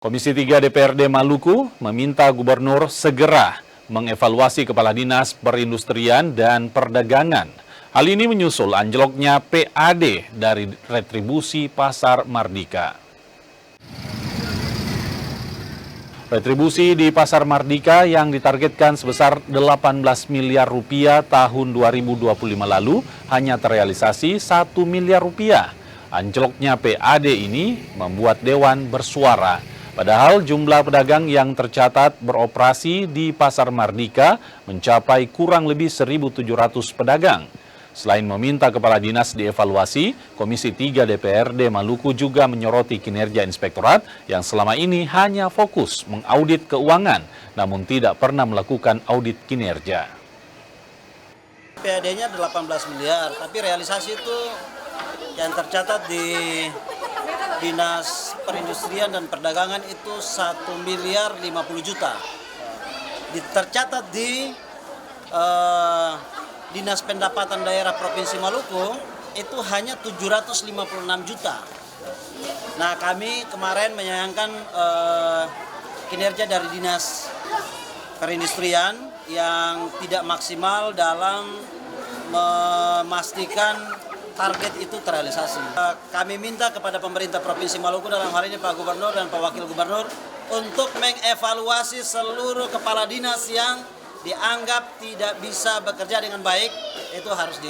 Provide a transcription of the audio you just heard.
Komisi 3 DPRD Maluku meminta gubernur segera mengevaluasi kepala dinas perindustrian dan perdagangan. Hal ini menyusul anjloknya PAD dari retribusi Pasar Mardika. Retribusi di Pasar Mardika yang ditargetkan sebesar 18 miliar rupiah tahun 2025 lalu hanya terrealisasi 1 miliar rupiah. Anjloknya PAD ini membuat Dewan bersuara. Padahal jumlah pedagang yang tercatat beroperasi di Pasar Mardika mencapai kurang lebih 1.700 pedagang. Selain meminta kepala dinas dievaluasi, Komisi 3 DPRD Maluku juga menyoroti kinerja inspektorat yang selama ini hanya fokus mengaudit keuangan, namun tidak pernah melakukan audit kinerja. PAD-nya 18 miliar, tapi realisasi itu yang tercatat di Dinas Perindustrian dan Perdagangan itu 1 miliar 50 juta. Tercatat di Dinas Pendapatan Daerah Provinsi Maluku itu hanya 756 juta. Nah, kami kemarin menyayangkan kinerja dari Dinas Perindustrian yang tidak maksimal dalam memastikan target itu terrealisasi. Kami minta kepada pemerintah Provinsi Maluku, dalam hal ini Pak Gubernur dan Pak Wakil Gubernur, untuk mengevaluasi seluruh kepala dinas yang dianggap tidak bisa bekerja dengan baik, itu harus